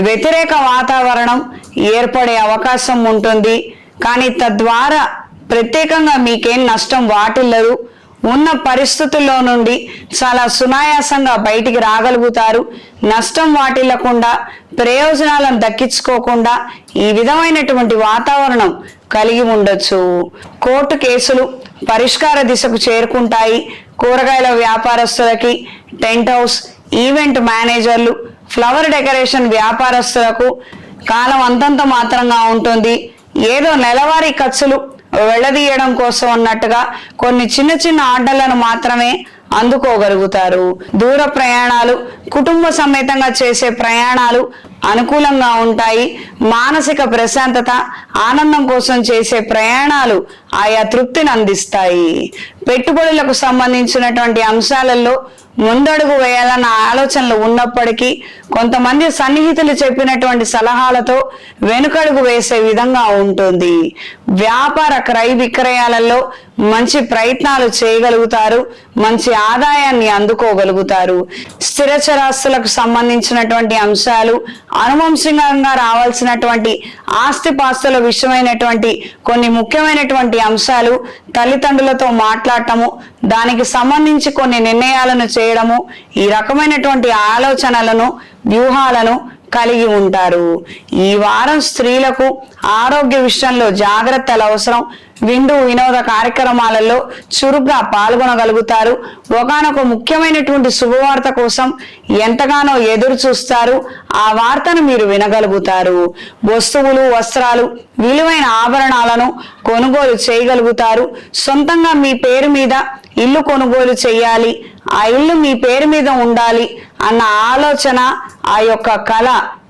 వ్యతిరేక వాతావరణం ఏర్పడే అవకాశం ఉంటుంది. కానీ తద్వారా ప్రత్యేకంగా మీకేం నష్టం వాటిల్లదు. ఉన్న పరిస్థితుల్లో నుండి చాలా సునాయాసంగా బయటికి రాగలుగుతారు. నష్టం వాటిల్లకుండా, ప్రయోజనాలను దక్కించుకోకుండా ఈ విధమైనటువంటి వాతావరణం కలిగి ఉండొచ్చు. కోర్టు కేసులు పరిష్కార దిశకు చేరుకుంటాయి. కూరగాయల వ్యాపారస్తులకి, టెంట్ హౌస్, ఈవెంట్ మేనేజర్లు, ఫ్లవర్ డెకరేషన్ వ్యాపారస్తులకు కాలం అంతంత మాత్రంగా ఉంటుంది. ఏదో నెలవారీ ఖర్చులు వెళ్ళదీయడం కోసం అన్నట్టుగా కొన్ని చిన్న చిన్న ఆర్డర్లను మాత్రమే అందుకోగలుగుతారు. దూర ప్రయాణాలు, కుటుంబ సమేతంగా చేసే ప్రయాణాలు అనుకూలంగా ఉంటాయి. మానసిక ప్రశాంతత, ఆనందం కోసం చేసే ప్రయాణాలు ఆయా తృప్తిని అందిస్తాయి. పెట్టుబడులకు సంబంధించినటువంటి అంశాలలో ముందడుగు వేయాలన్న ఆలోచనలు ఉన్నప్పటికీ కొంతమంది సన్నిహితులు చెప్పినటువంటి సలహాలతో వెనుకడుగు వేసే విధంగా ఉంటుంది. వ్యాపార క్రయ విక్రయాలలో మంచి ప్రయత్నాలు చేయగలుగుతారు. మంచి ఆదాయాన్ని అందుకోగలుగుతారు. స్థిరచరాస్తులకు సంబంధించినటువంటి అంశాలు, అనువంశికంగా రావాల్సినటువంటి ఆస్తిపాస్తుల విషయమైనటువంటి కొన్ని ముఖ్యమైనటువంటి అంశాలు తల్లిదండ్రులతో మాట్లాడటము, దానికి సంబంధించి కొన్ని నిర్ణయాలను చేయడము, ఈ రకమైనటువంటి ఆలోచనలను, వ్యూహాలను కలిగి ఉంటారు. ఈ వారం స్త్రీలకు ఆరోగ్య విషయంలో జాగ్రత్తలు అవసరం. వినోద కార్యక్రమాలలో చురుగ్గా పాల్గొనగలుగుతారు. ఒకానొక ముఖ్యమైనటువంటి శుభవార్త కోసం ఎంతగానో ఎదురు చూస్తారు. ఆ వార్తను మీరు వినగలుగుతారు. వస్తువులు, వస్త్రాలు, విలువైన ఆభరణాలను కొనుగోలు చేయగలుగుతారు. సొంతంగా మీ పేరు మీద ఇల్లు కొనుగోలు చేయాలి, ఆ ఇల్లు మీ పేరు మీద ఉండాలి అన్న ఆలోచన, ఆ యొక్క కళ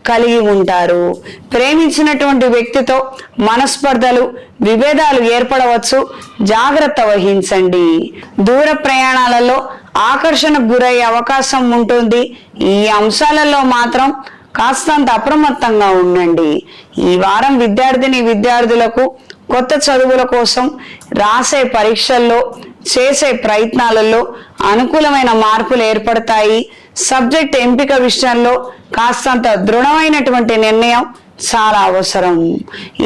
కలిగి ఉంటారు. ప్రేమించినటువంటి వ్యక్తితో మనస్పర్ధలు, విభేదాలు ఏర్పడవచ్చు. జాగ్రత్త వహించండి. దూర ప్రయాణాలలో ఆకర్షణకు గురయ్యే అవకాశం ఉంటుంది. ఈ అంశాలలో మాత్రం కాస్తంత అప్రమత్తంగా ఉండండి. ఈ వారం విద్యార్థులకు కొత్త చదువుల కోసం రాసే పరీక్షల్లో, చేసే ప్రయత్నాలలో అనుకూలమైన మార్పులు ఏర్పడతాయి. సబ్జెక్ట్ ఎంపిక విషయంలో కాస్తంత దృఢమైనటువంటి నిర్ణయం చాలా అవసరం.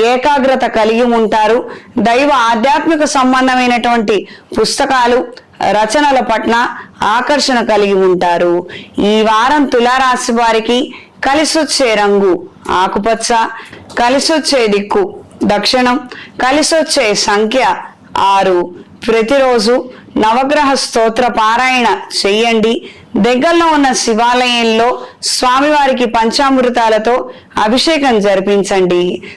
ఏకాగ్రత కలిగి ఉంటారు. దైవ ఆధ్యాత్మిక సంబంధమైనటువంటి పుస్తకాలు, రచనల పట్ల ఆకర్షణ కలిగి ఉంటారు. ఈ వారం తులారాశి వారికి కలిసొచ్చే రంగు ఆకుపచ్చ, కలిసొచ్చే దిక్కు దక్షిణం, కలిసొచ్చే సంఖ్య 6. ప్రతిరోజు నవగ్రహ స్తోత్ర పారాయణ చెయ్యండి. దగ్గరలో ఉన్న శివాలయంలో స్వామివారికి పంచామృతాలతో అభిషేకం జరిపించండి.